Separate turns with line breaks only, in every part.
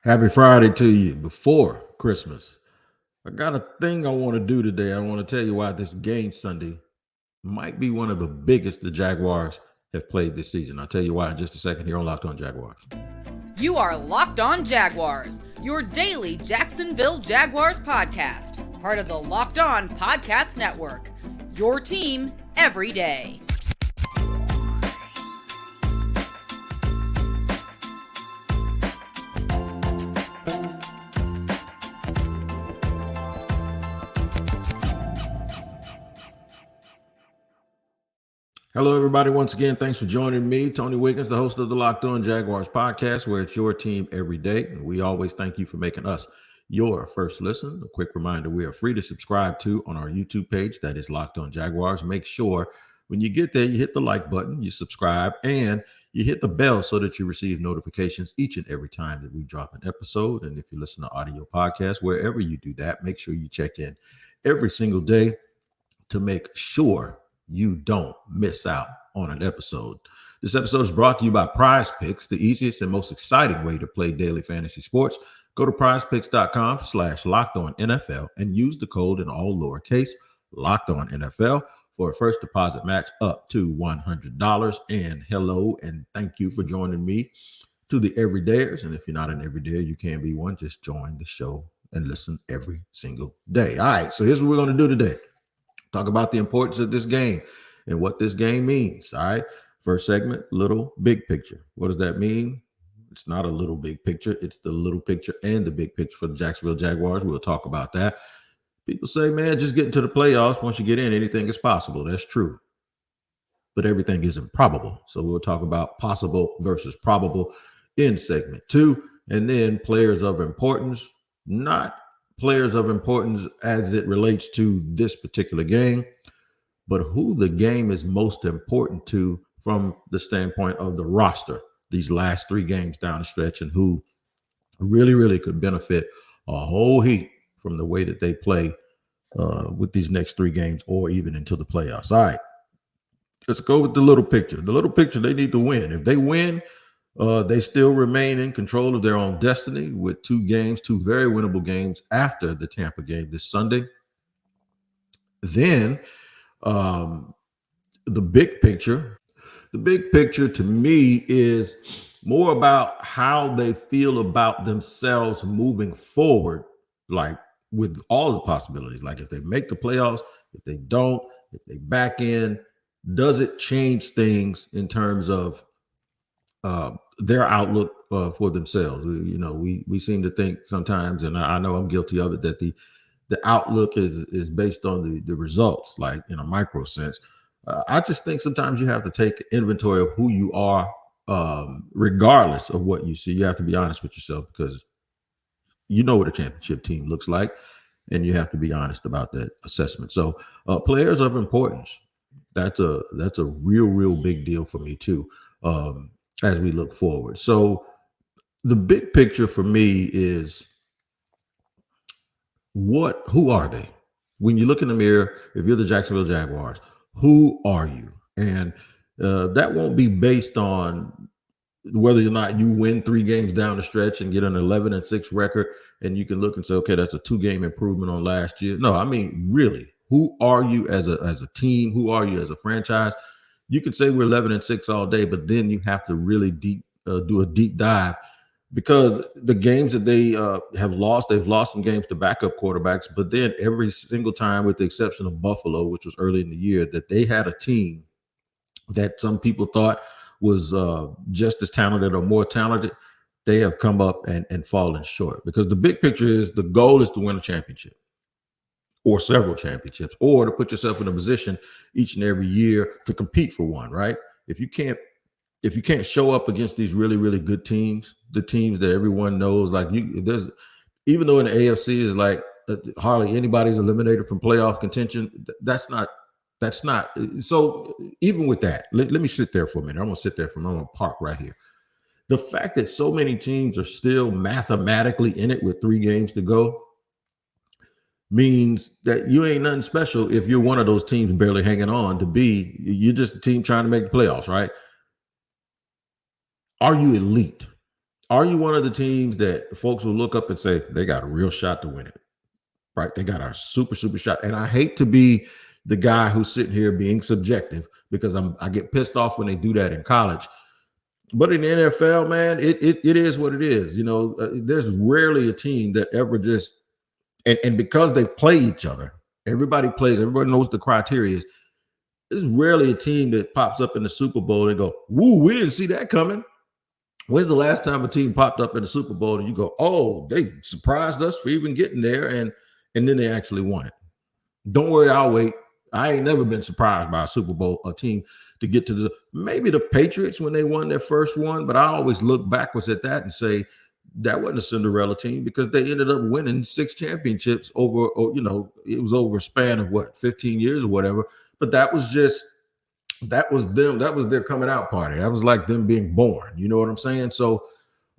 Happy Friday to you before Christmas. I got a thing I want to do today. I want to tell you why this game Sunday might be one of the biggest the Jaguars have played this season. I'll tell you why in just a second here on Locked On Jaguars.
You are Locked On Jaguars, your daily Jacksonville Jaguars podcast, part of the Locked On Podcast Network, your team every day.
Hello, everybody. Once again, thanks for joining me, Tony Wiggins, the host of the Locked On Jaguars podcast, where it's your team every day. And we always thank you for making us your first listen. A quick reminder, we are free to subscribe to on our YouTube page. That is Locked On Jaguars. Make sure when you get there, you hit the like button, you subscribe, and you hit the bell so that you receive notifications each and every time that we drop an episode. And if you listen to audio podcasts, wherever you do that, make sure you check in every single day to make sure you don't miss out on an episode. This episode is brought to you by PrizePicks, the easiest and most exciting way to play daily fantasy sports. Go to prizepicks.com/LockedOnNFL and use the code in all lowercase LockedOnNFL for a first deposit match up to $100. And hello and thank you for joining me to the everydayers. And if you're not an everydayer, you can be one. Just join the show and listen every single day. All right, so here's what we're going to do today. Talk about the importance of this game and what this game means. All right. First segment, little big picture. What does that mean? It's not a little big picture. It's the little picture and the big picture for the Jacksonville Jaguars. We'll talk about that. People say, man, just get into the playoffs. Once you get in, anything is possible. That's true. But everything isn't probable. So we'll talk about possible versus probable in segment 2. And then players of importance, not players of importance as it relates to this particular game, but who the game is most important to from the standpoint of the roster these last 3 games down the stretch, and who really could benefit a whole heap from the way that they play with these next 3 games or even into the playoffs. All right, let's go with the little picture. The little picture, they need to win. If they win, they still remain in control of their own destiny with 2 very winnable games after the Tampa game this Sunday. Then the big picture to me is more about how they feel about themselves moving forward, like with all the possibilities. Like if they make the playoffs, if they don't, if they back in, does it change things in terms of their outlook for themselves? You know, we seem to think sometimes, and I know I'm guilty of it, that the outlook is based on the results, like in a micro sense. I just think sometimes you have to take inventory of who you are, regardless of what you see. You have to be honest with yourself, because you know what a championship team looks like, and you have to be honest about that assessment. So players of importance, that's a real big deal for me too, as we look forward. So the big picture for me is, who are they? When you look in the mirror, if you're the Jacksonville Jaguars, who are you? And that won't be based on whether or not you win 3 games down the stretch and get an 11-6 record, and you can look and say, okay, that's a 2-game improvement on last year. No, I mean, really, who are you as a team? Who are you as a franchise? You can say we're 11-6 all day, but then you have to really do a deep dive, because the games that they have lost, they've lost some games to backup quarterbacks. But then every single time, with the exception of Buffalo, which was early in the year, that they had a team that some people thought was just as talented or more talented, they have come up and fallen short. Because the big picture is, the goal is to win a championship or several championships, or to put yourself in a position each and every year to compete for one, right? If you can't show up against these really good teams, the teams that everyone knows, like there's, even though in the AFC is like hardly anybody's eliminated from playoff contention, that's not. So even with that, let me sit there for a minute. I'm going to park right here. The fact that so many teams are still mathematically in it with 3 games to go means that you ain't nothing special if you're one of those teams barely hanging on to be. You're just a team trying to make the playoffs, right? Are you elite? Are you one of the teams that folks will look up and say they got a real shot to win it? Right? They got a super shot. And I hate to be the guy who's sitting here being subjective because I get pissed off when they do that in college. But in the NFL, man, it is what it is. There's rarely a team that ever just and because they play each other, everybody knows the criteria is. There's rarely a team that pops up in the Super Bowl and go, "Woo, we didn't see that coming." When's the last time a team popped up in the Super Bowl and you go, "Oh, they surprised us for even getting there," and then they actually won it? Don't worry, I'll wait. I ain't never been surprised by a Super Bowl, a team to get to maybe the Patriots when they won their first one, but I always look backwards at that and say that wasn't a Cinderella team because they ended up winning 6 championships over, it was over a span of 15 years or whatever. But that was them. That was their coming out party. That was like them being born. You know what I'm saying? So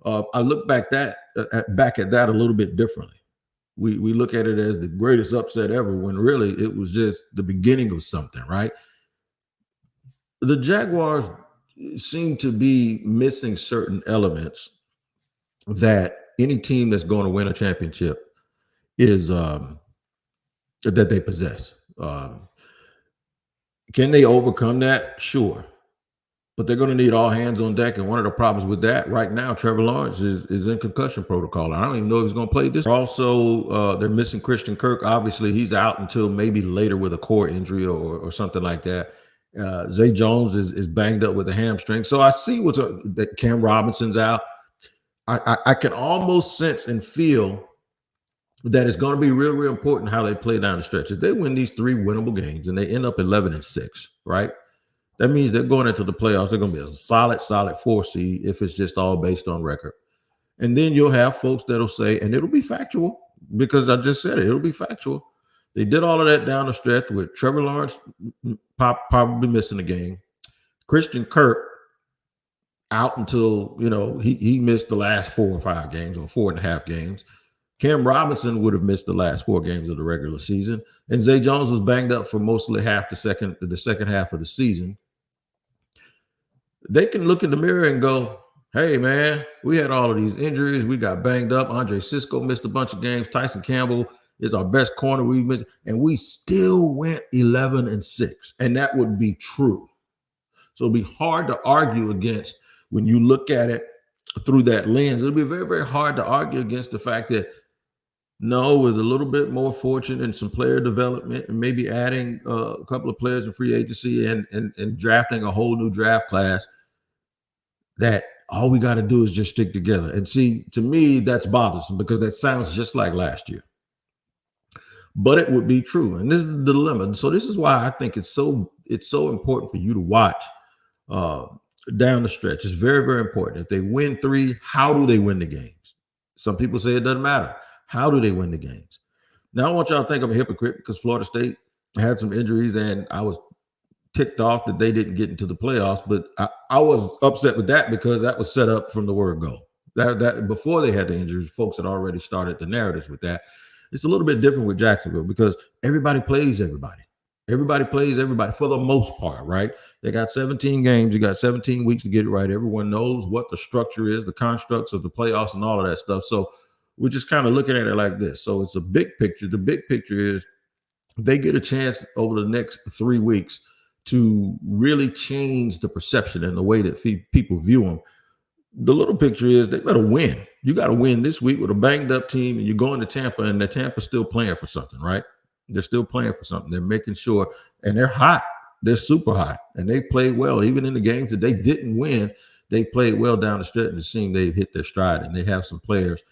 I look back at that a little bit differently. We look at it as the greatest upset ever when really it was just the beginning of something, right? The Jaguars seem to be missing certain elements that any team that's going to win a championship is that they possess. Can they overcome that? Sure. But they're going to need all hands on deck. And one of the problems with that right now, Trevor Lawrence is in concussion protocol. I don't even know if he's going to play this. Also, they're missing Christian Kirk. Obviously, he's out until maybe later with a core injury or something like that. Zay Jones is banged up with a hamstring. So I see that Cam Robinson's out. I can almost sense and feel that it's going to be real, real important how they play down the stretch. If they win these 3 winnable games and they end up 11-6, right? That means they're going into the playoffs. They're going to be a solid 4 seed if it's just all based on record. And then you'll have folks that'll say, and it'll be factual because I just said it'll be factual. They did all of that down the stretch with Trevor Lawrence probably missing a game. Christian Kirk out until, he missed the last 4 or 5 games or 4.5 games. Cam Robinson would have missed the last 4 games of the regular season. And Zay Jones was banged up for mostly the second half of the season. They can look in the mirror and go, hey, man, we had all of these injuries. We got banged up. Andre Sisco missed a bunch of games. Tyson Campbell is our best corner we missed. And we still went 11-6. And that would be true. So it'd be hard to argue against when you look at it through that lens. It'll be very, very hard to argue against the fact that, no, with a little bit more fortune and some player development and maybe adding a couple of players in free agency and drafting a whole new draft class, that all we got to do is just stick together. And see, to me, that's bothersome because that sounds just like last year. But it would be true. And this is the dilemma. So this is why I think it's so important for you to watch down the stretch. It's very, very important. If they win 3, how do they win the games? Some people say it doesn't matter. How do they win the games? Now, I don't want y'all to think I'm a hypocrite because Florida State had some injuries and I was ticked off that they didn't get into the playoffs, but I was upset with that because that was set up from the word go. That before they had the injuries, folks had already started the narratives with that. It's a little bit different with Jacksonville because everybody plays everybody. Everybody plays everybody for the most part, right? They got 17 games. You got 17 weeks to get it right. Everyone knows what the structure is, the constructs of the playoffs and all of that stuff. So we're just kind of looking at it like this. So it's a big picture. The big picture is they get a chance over the next 3 weeks to really change the perception and the way that people view them. The little picture is they better win. You got to win this week with a banged up team and you're going to Tampa and the Tampa's still playing for something, right? They're still playing for something. They're making sure, and they're hot. They're super hot, and they played well. Even in the games that they didn't win, they played well down the stretch, and it seemed they've hit their stride, and they have some players.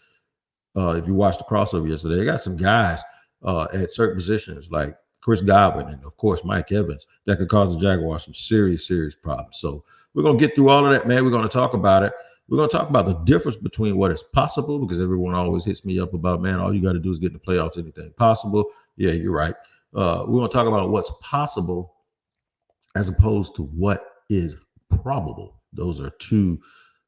If you watched the crossover yesterday, they got some guys at certain positions like Chris Godwin and, of course, Mike Evans that could cause the Jaguars some serious, serious problems. So we're going to get through all of that, man. We're going to talk about it. We're going to talk about the difference between what is possible, because everyone always hits me up about, man, all you got to do is get in the playoffs, anything possible. Yeah, you're right. We're going to talk about what's possible as opposed to what is probable. Those are 2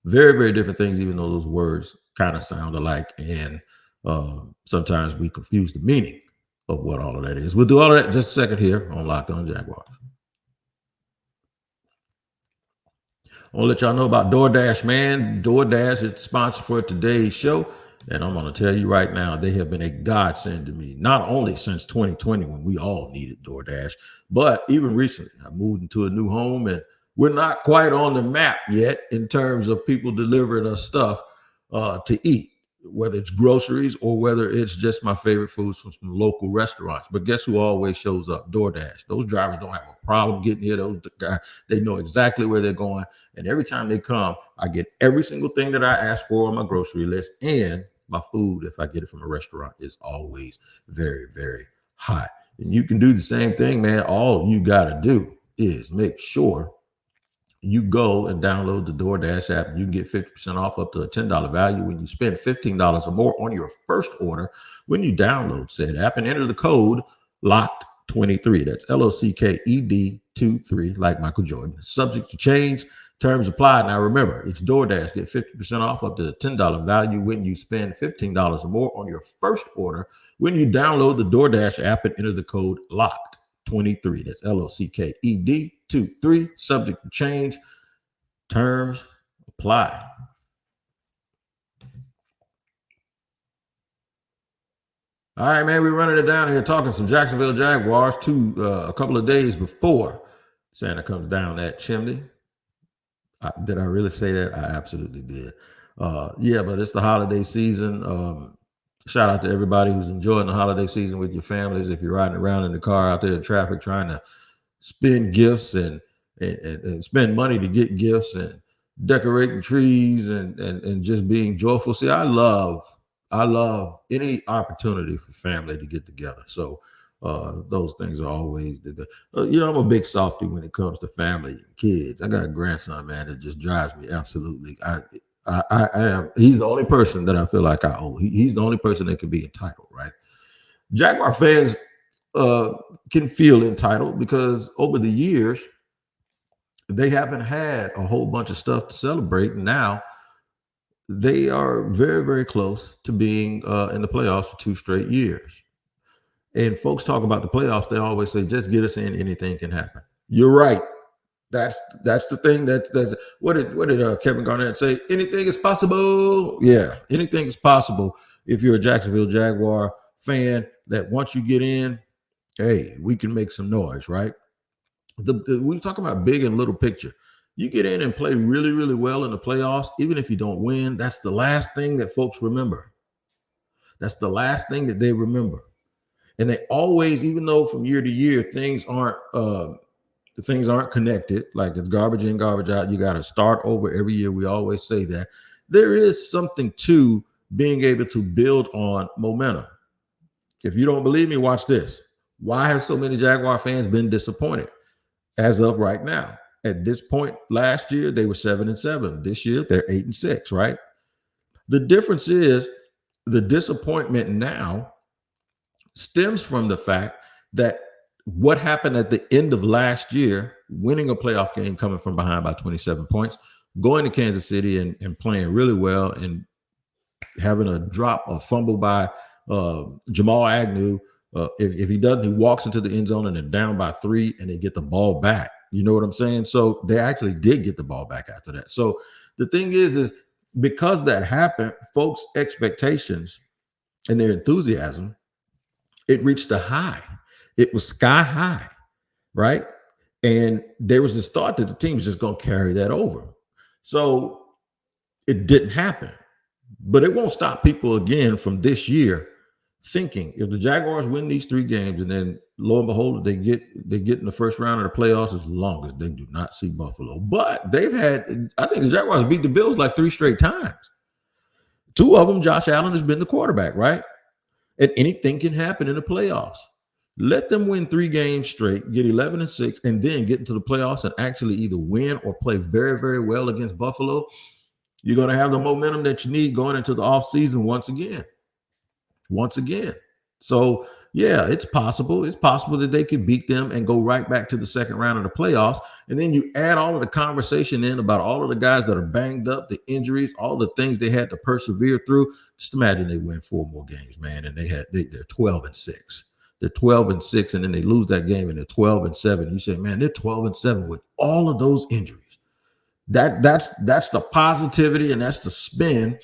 very, very different things, even though those words kind of sound alike. And sometimes we confuse the meaning of what all of that is. We'll do all of that in just a second here on Locked On Jaguars. I want to let y'all know about DoorDash, man. DoorDash is the sponsor for today's show. And I'm going to tell you right now, they have been a godsend to me, not only since 2020 when we all needed DoorDash, but even recently. I moved into a new home and we're not quite on the map yet in terms of people delivering us stuff to eat, whether it's groceries or whether it's just my favorite foods from some local restaurants. But guess who always shows up? DoorDash. Those drivers don't have a problem getting here. Those guys, they know exactly where they're going. And every time they come, I get every single thing that I ask for on my grocery list, and my food, if I get it from a restaurant, is always very, very hot. And you can do the same thing, man. All you got to do is make sure you go and download the DoorDash app. You can get 50% off up to a $10 value when you spend $15 or more on your first order when you download said app and enter the code LOCKED23. That's LOCKED23, like Michael Jordan. Subject to change. Terms apply. Now remember, it's DoorDash. Get 50% off up to a $10 value when you spend $15 or more on your first order when you download the DoorDash app and enter the code LOCKED23. That's LOCKED23. Subject to change. Terms apply. All right, man, we're running it down here talking some Jacksonville Jaguars a couple of days before Santa comes down that chimney. Did I really say that? I absolutely did. Yeah, but it's the holiday season. Shout out to everybody who's enjoying the holiday season with your families. If you're riding around in the car out there in traffic trying to spend gifts and spend money to get gifts and decorating trees and just being joyful. See, I love any opportunity for family to get together. So those things are always I'm a big softy when it comes to family and kids. I got a grandson, man, that just drives me absolutely. I am. He's the only person that I feel like I owe. He's the only person that can be entitled, right? Jaguar fans can feel entitled because over the years they haven't had a whole bunch of stuff to celebrate. And now they are very, very close to being in the playoffs for 2 straight years. And folks talk about the playoffs. They always say, just get us in, anything can happen. You're right. That's the thing. That's what did Kevin Garnett say? Anything is possible. Yeah, anything is possible if you're a Jacksonville Jaguar fan. That once you get in, hey, we can make some noise, right? We talk about big and little picture. You get in and play really, really well in the playoffs, even if you don't win. That's the last thing that folks remember. That's the last thing that they remember. And they always, even though from year to year things aren't connected, like it's garbage in, garbage out. You got to start over every year. We always say that. There is something to being able to build on momentum. If you don't believe me, watch this. Why have so many Jaguar fans been disappointed as of right now? At this point last year, they were 7-7. This year, they're 8-6, right? The difference is the disappointment now stems from the fact that what happened at the end of last year, winning a playoff game, coming from behind by 27 points, going to Kansas City and playing really well and having a fumble by Jamal Agnew. If he doesn't, he walks into the end zone and they're down by 3 and they get the ball back. You know what I'm saying? So they actually did get the ball back after that. So the thing is because that happened, folks' expectations and their enthusiasm, it reached a high. It was sky high, right? And there was this thought that the team was just going to carry that over. So it didn't happen. But it won't stop people again from this year thinking if the Jaguars win these 3 games and then lo and behold, they get in the first round of the playoffs, as long as they do not see Buffalo. But I think the Jaguars beat the Bills like 3 straight times. 2 of them, Josh Allen has been the quarterback, right? And anything can happen in the playoffs. Let them win 3 games straight, get 11-6, and then get into the playoffs and actually either win or play very, very well against Buffalo. You're going to have the momentum that you need going into the offseason once again. So, yeah, it's possible. It's possible that they could beat them and go right back to the second round of the playoffs. And then you add all of the conversation in about all of the guys that are banged up, the injuries, all the things they had to persevere through. Just imagine they win 4 more games, man, and they're 12-6. They're 12-6, and then they lose that game, and they're 12-7. You say, man, they're 12-7 with all of those injuries. That's the positivity and that's the spin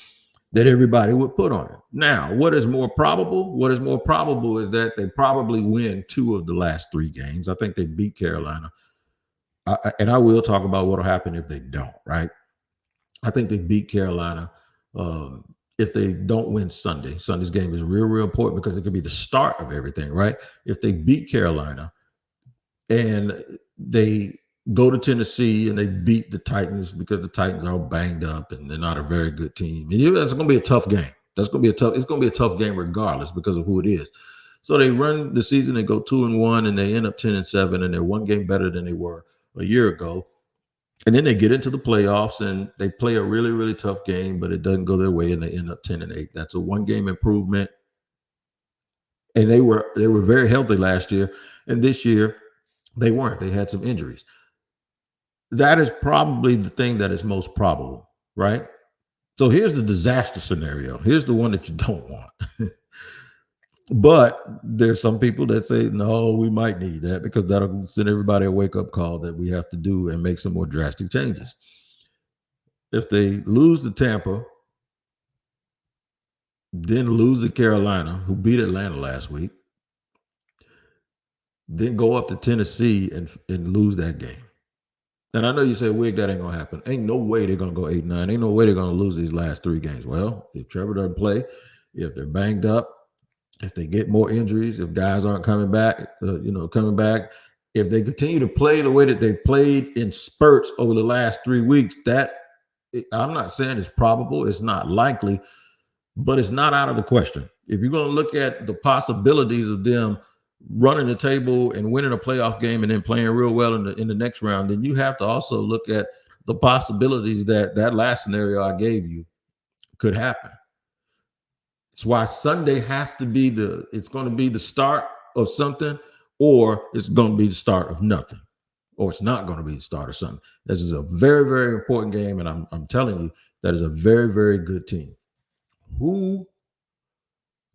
that everybody would put on it. Now, what is more probable? What is more probable is that they probably win 2 of the last 3 games. I think they beat Carolina. And I will talk about what will happen if they don't, right? I think they beat Carolina. If they don't win Sunday, Sunday's game is real, real important because it could be the start of everything, right? If they beat Carolina and they go to Tennessee and they beat the Titans because the Titans are banged up and they're not a very good team. And that's going to be a tough game. It's going to be a tough game regardless because of who it is. So they run the season, they go 2-1 and they end up 10-7 and they're 1 game better than they were a year ago. And then they get into the playoffs and they play a really, really tough game, but it doesn't go their way and they end up 10-8. That's a 1 game improvement. And they were very healthy last year. And this year they weren't. They had some injuries. That is probably the thing that is most probable, right? So here's the disaster scenario. Here's the one that you don't want. But there's some people that say, no, we might need that because that'll send everybody a wake-up call that we have to do and make some more drastic changes. If they lose to Tampa, then lose to Carolina, who beat Atlanta last week, then go up to Tennessee and lose that game. And I know you say, Wig, that ain't going to happen. Ain't no way they're going to go 8-9. Ain't no way they're going to lose these last 3 games. Well, if Trevor doesn't play, if they're banged up, if they get more injuries, if guys aren't coming back, if they continue to play the way that they played in spurts over the last 3 weeks, that I'm not saying it's probable, it's not likely, but it's not out of the question. If you're going to look at the possibilities of them running the table and winning a playoff game and then playing real well in the next round, then you have to also look at the possibilities that last scenario I gave you could happen. It's why Sunday has to be it's going to be the start of something, or it's going to be the start of nothing, or it's not going to be the start of something. This is a very, very important game, and I'm telling you, that is a very, very good team. Who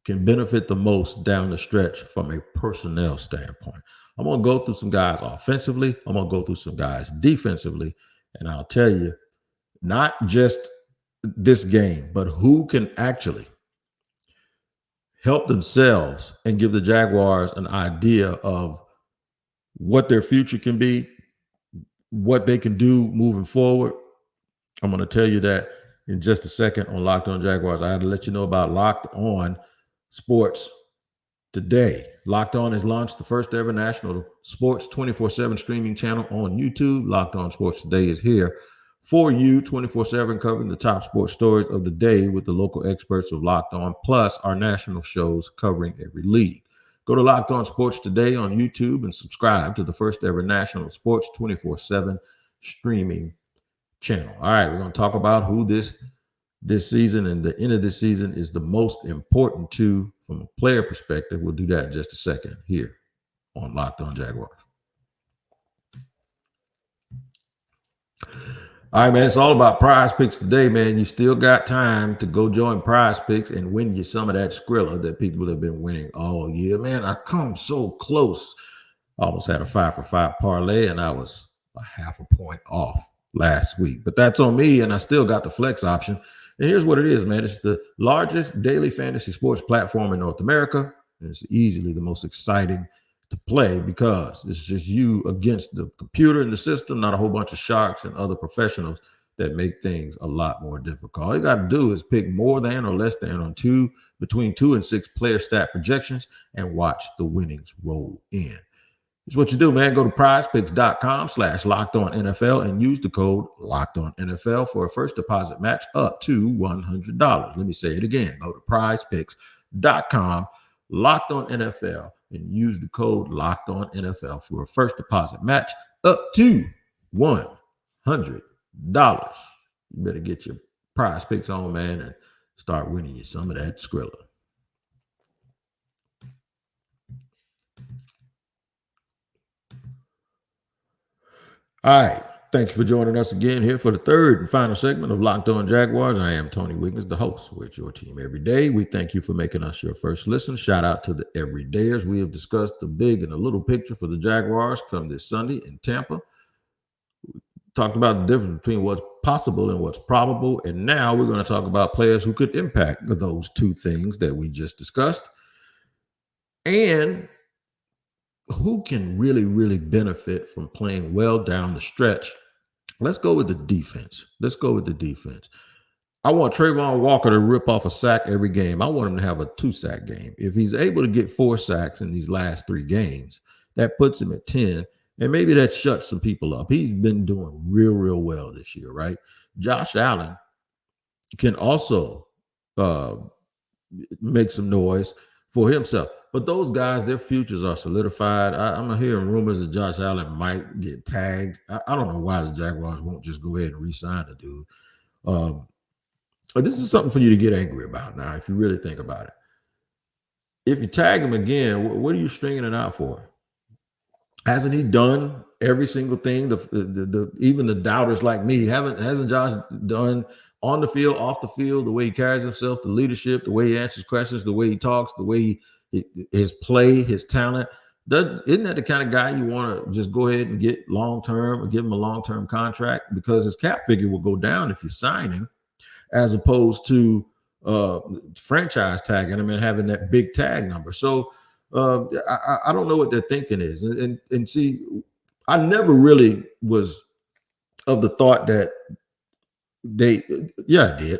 can benefit the most down the stretch from a personnel standpoint? I'm going to go through some guys offensively. I'm going to go through some guys defensively, and I'll tell you, not just this game, but who can actually help themselves and give the Jaguars an idea of what their future can be, what they can do moving forward. I'm going to tell you that in just a second on Locked On Jaguars. I had to let you know about Locked On Sports today. Locked On has launched the first ever national sports 24/7 streaming channel on YouTube. Locked On Sports Today is here for you 24/7, covering the top sports stories of the day with the local experts of Locked On, plus our national shows covering every league. Go to Locked On Sports Today on YouTube and subscribe to the first ever national sports 24/7 streaming channel. All right, we're going to talk about who this season and the end of this season is the most important to from a player perspective. We'll do that in just a second here on Locked On Jaguars. All right, man, it's all about PrizePicks today, man. You still got time to go join PrizePicks and win you some of that Skrilla that people have been winning all year. Man, I come so close. I almost had a 5-for-5 parlay, and I was a 0.5 point off last week. But that's on me, and I still got the flex option. And here's what it is, man. It's the largest daily fantasy sports platform in North America. And it's easily the most exciting to play because it's just you against the computer and the system, not a whole bunch of sharks and other professionals that make things a lot more difficult. All you got to do is pick more than or less than on between 2 and 6 player stat projections and watch the winnings roll in. Here's what you do, man. Go to prizepicks.com/LockedOnNFL and use the code LockedOnNFL for a first deposit match up to $100. Let me say it again. Go to prizepicks.com/LockedOnNFL and use the code LockedOnNFL for a first deposit match up to $100. You better get your PrizePicks on, man, and start winning you some of that Skrilla. All right. Thank you for joining us again here for the third and final segment of Locked On Jaguars. I am Tony Wiggins, the host with your team every day. We thank you for making us your first listen. Shout out to the everydayers. We have discussed the big and the little picture for the Jaguars come this Sunday in Tampa. talked about the difference between what's possible and what's probable. And now we're going to talk about players who could impact those two things that we just discussed and who can really, really benefit from playing well down the stretch. Let's go with the defense. I want Trayvon Walker to rip off a sack every game. I want him to have a 2-sack game. If he's able to get 4 sacks in these last 3 games, that puts him at 10. And maybe that shuts some people up. He's been doing real, real well this year, right? Josh Allen can also make some noise for himself. But those guys, their futures are solidified. I'm hearing rumors that Josh Allen might get tagged. I don't know why the Jaguars won't just go ahead and re-sign the dude. But this is something for you to get angry about now, if you really think about it. If you tag him again, what are you stringing it out for? Hasn't he done every single thing? Even the doubters like me hasn't Josh done on the field, off the field, the way he carries himself, the leadership, the way he answers questions, the way he talks, the way his play, his talent? Isn't that the kind of guy you want to just go ahead and get long-term or give him a long-term contract? Because his cap figure will go down if you sign him, as opposed to franchise tagging him and having that big tag number. So I don't know what their thinking is. And see, I never really was of the thought that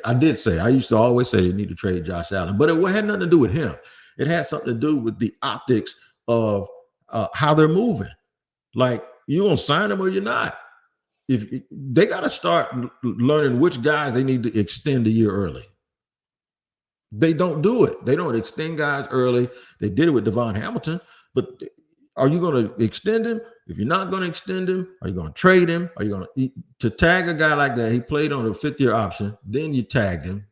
I did say, I used to always say they need to trade Josh Allen, but it had nothing to do with him. It had something to do with the optics of how they're moving. Like, you gonna sign him or you're not? If they got to start learning which guys they need to extend a year early. They don't do it. They don't extend guys early. They did it with Devon Hamilton, but are you going to extend him? If you're not going to extend him, are you going to trade him? Are you going to tag a guy like that? He played on a 5th-year option. Then you tagged him,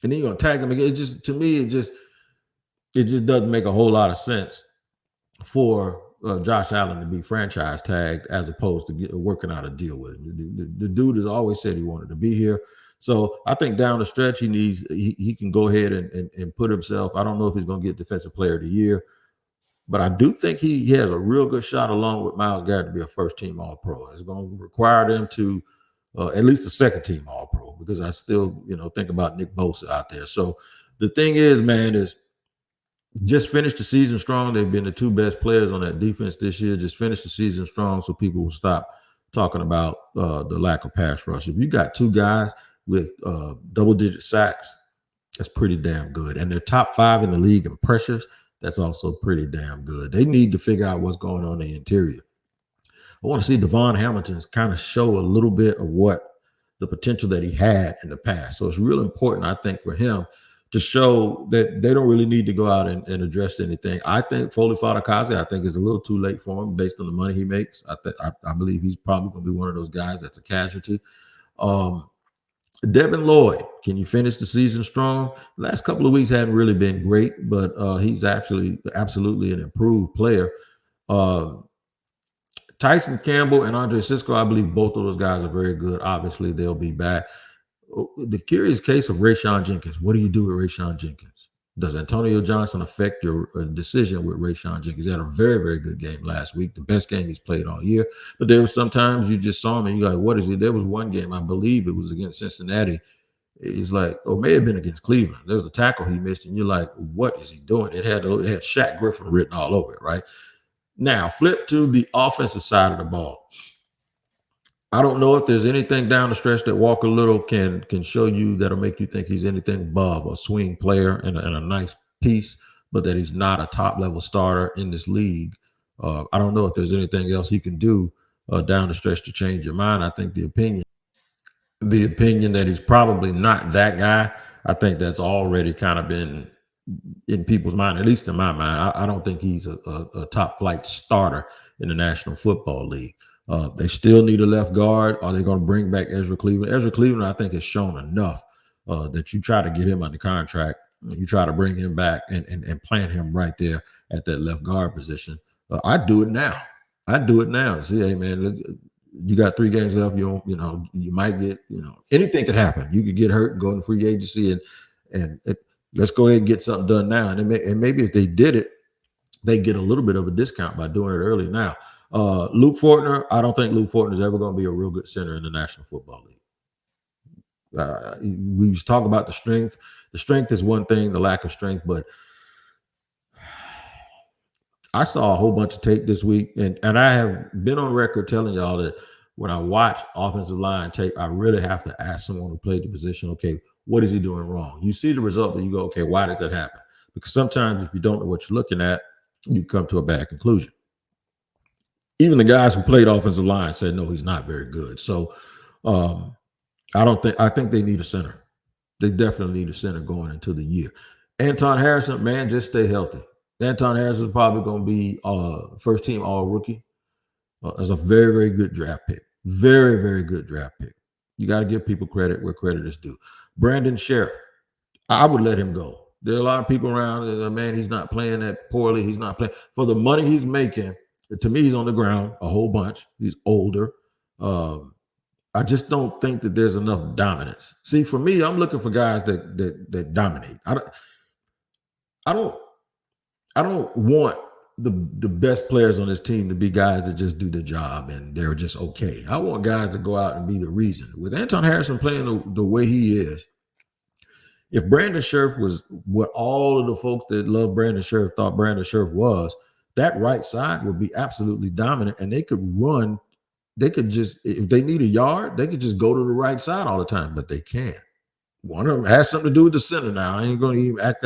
and then you're going to tag him again. To me, it just doesn't make a whole lot of sense for Josh Allen to be franchise tagged as opposed to working out a deal with him. The dude has always said he wanted to be here. So I think down the stretch, he can go ahead and put himself. I don't know if he's going to get Defensive Player of the Year, but I do think he has a real good shot along with Myles Garrett to be a first-team All-Pro. It's going to require them to at least a second-team All-Pro, because I still think about Nick Bosa out there. So the thing is, man, is just finish the season strong. They've been the 2 best players on that defense this year. Just finish the season strong so people will stop talking about the lack of pass rush. If you got 2 guys with double-digit sacks, that's pretty damn good. And they're top 5 in the league in pressures. That's also pretty damn good. They need to figure out what's going on in the interior. I want to see Devon Hamilton's kind of show a little bit of what the potential that he had in the past. So it's real important, I think, for him to show that they don't really need to go out and address anything. I think Foley Fadakaze, I think, is a little too late for him based on the money he makes. I believe he's probably going to be one of those guys that's a casualty. Devin Lloyd, can you finish the season strong? The last couple of weeks haven't really been great, but he's actually absolutely an improved player. Tyson Campbell and Andre Sisco, I believe both of those guys are very good. Obviously, they'll be back. The curious case of Rayshawn Jenkins. What do you do with Rayshawn Jenkins? Does Antonio Johnson affect your decision with Rayshawn Jenkins? He had a very, very good game last week, the best game he's played all year. But there were sometimes you just saw him and you're like, what is he? There was one game, I believe it was against Cincinnati. He's like, or may have been against Cleveland. There was a tackle he missed, and you're like, what is he doing? It had Shaq Griffin written all over it, right? Now, flip to the offensive side of the ball. I don't know if there's anything down the stretch that Walker Little can show you that'll make you think he's anything above a swing player and a nice piece, but that he's not a top-level starter in this league. I don't know if there's anything else he can do down the stretch to change your mind. I think the opinion that he's probably not that guy, I think that's already kind of been in people's mind, at least in my mind. I don't think he's a top-flight starter in the National Football League. They still need a left guard. Are they going to bring back Ezra Cleveland? Ezra Cleveland, I think, has shown enough that you try to get him under contract. You try to bring him back and plant him right there at that left guard position. I'd do it now. See, hey, man, you got 3 games left. You might get, anything could happen. You could get hurt and go into free agency, and let's go ahead and get something done now. And maybe if they did it, they get a little bit of a discount by doing it early now. Luke Fortner, I don't think Luke Fortner is ever going to be a real good center in the National Football League. We used to talk about the strength. The strength is one thing, the lack of strength, but I saw a whole bunch of tape this week, and I have been on record telling y'all that when I watch offensive line tape, I really have to ask someone who played the position, okay, what is he doing wrong? You see the result, but you go, okay, why did that happen? Because sometimes if you don't know what you're looking at, you come to a bad conclusion. Even the guys who played offensive line said, no, he's not very good. So I think they need a center. They definitely need a center going into the year. Anton Harrison, man, just stay healthy. Anton Harrison is probably going to be first team all rookie. As a very, very good draft pick. Very, very good draft pick. You got to give people credit where credit is due. Brandon Sheriff, I would let him go. There are a lot of people around that, man, he's not playing that poorly. He's not playing. For the money he's making, to me, he's on the ground a whole bunch. He's older. I just don't think that there's enough dominance. See, for me, I'm looking for guys that dominate. I don't want the best players on this team to be guys that just do the job and they're just okay. I want guys to go out and be the reason. With Anton Harrison playing the way he is, if Brandon Sheriff was what all of the folks that love Brandon Sheriff thought Brandon Sheriff was, that right side would be absolutely dominant, and they could run. They could just, if they need a yard, they could just go to the right side all the time, but they can't. One of them has something to do with the center now. I ain't going to even act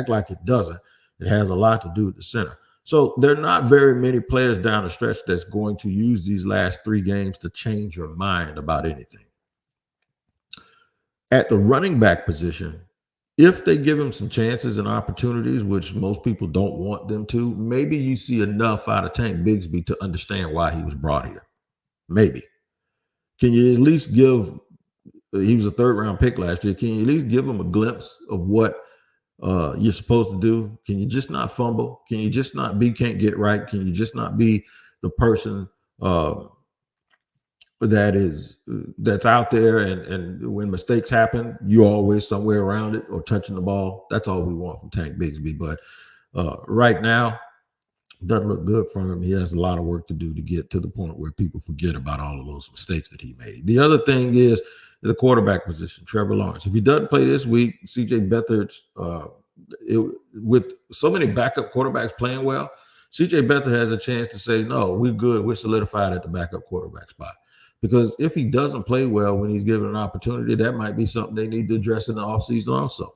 like it doesn't. It has a lot to do with the center. So there are not very many players down the stretch that's going to use these last 3 games to change your mind about anything. At the running back position, if they give him some chances and opportunities, which most people don't want them to, maybe you see enough out of Tank Bigsby to understand why he was brought here. Maybe. Can you at least give, he was a 3rd-round pick last year, can you at least give him a glimpse of what you're supposed to do? Can you just not fumble? Can you just not be can't get right? Can you just not be the person that's out there and when mistakes happen, you're always somewhere around it or touching the ball? That's all we want from Tank Bigsby. But right now, doesn't look good for him. He has a lot of work to do to get to the point where people forget about all of those mistakes that he made. The other thing is the quarterback position, Trevor Lawrence. If he doesn't play this week, CJ Beathard, with so many backup quarterbacks playing well, CJ Beathard has a chance to say, no, we're good. We're solidified at the backup quarterback spot. Because if he doesn't play well when he's given an opportunity, that might be something they need to address in the offseason also.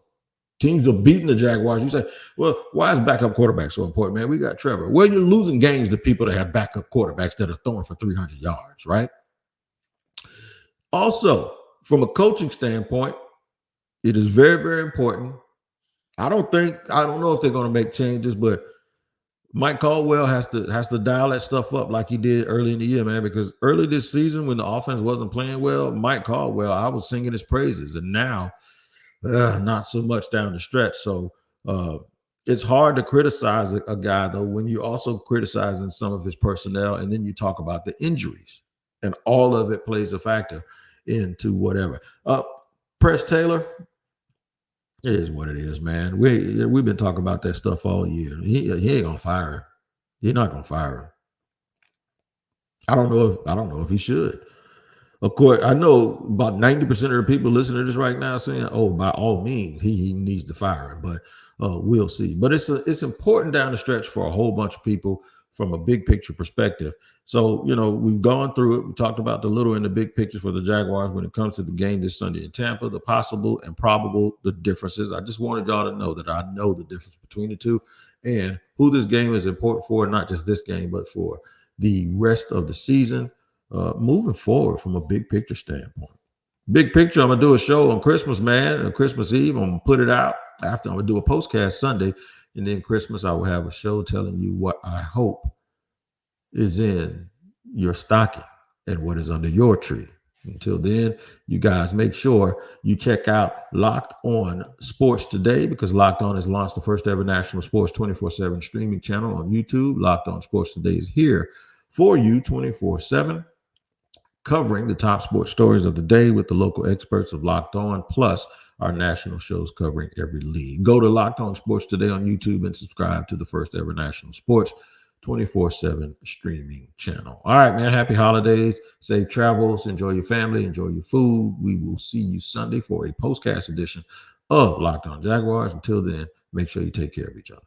Teams are beating the Jaguars. You say, well, why is backup quarterback so important, man? We got Trevor. Well, you're losing games to people that have backup quarterbacks that are throwing for 300 yards, right? Also, from a coaching standpoint, it is very, very important. I don't know if they're going to make changes, but Mike Caldwell has to dial that stuff up like he did early in the year, man, because early this season when the offense wasn't playing well, Mike Caldwell, I was singing his praises, and now not so much down the stretch. So it's hard to criticize a guy, though, when you're also criticizing some of his personnel, and then you talk about the injuries, and all of it plays a factor into whatever. Press Taylor, it is what it is, man. We've been talking about that stuff all year. He ain't gonna fire him. He's not gonna fire him. I don't know if he should. Of course, I know about 90% of the people listening to this right now saying, "Oh, by all means, he needs to fire him." But we'll see. But it's important down the stretch for a whole bunch of people from a big picture perspective. So, we've gone through it. We talked about the little and the big pictures for the Jaguars when it comes to the game this Sunday in Tampa, the possible and probable, the differences. I just wanted y'all to know that I know the difference between the two and who this game is important for, not just this game, but for the rest of the season, moving forward from a big picture standpoint. Big picture, I'm going to do a show on Christmas, man, on Christmas Eve. I'm going to put it out after. I'm going to do a postcast Sunday. And then Christmas, I will have a show telling you what I hope is in your stocking and what is under your tree. Until then, you guys make sure you check out Locked On Sports Today, because Locked On has launched the first ever national sports 24/7 streaming channel on YouTube. Locked On Sports Today is here for you 24/7, covering the top sports stories of the day with the local experts of Locked On, plus our national shows covering every league. Go to Locked On Sports Today on YouTube and subscribe to the first ever national sports 24/7 streaming channel. All right, man. Happy holidays. Safe travels. Enjoy your family. Enjoy your food. We will see you Sunday for a postcast edition of Locked On Jaguars. Until then, make sure you take care of each other.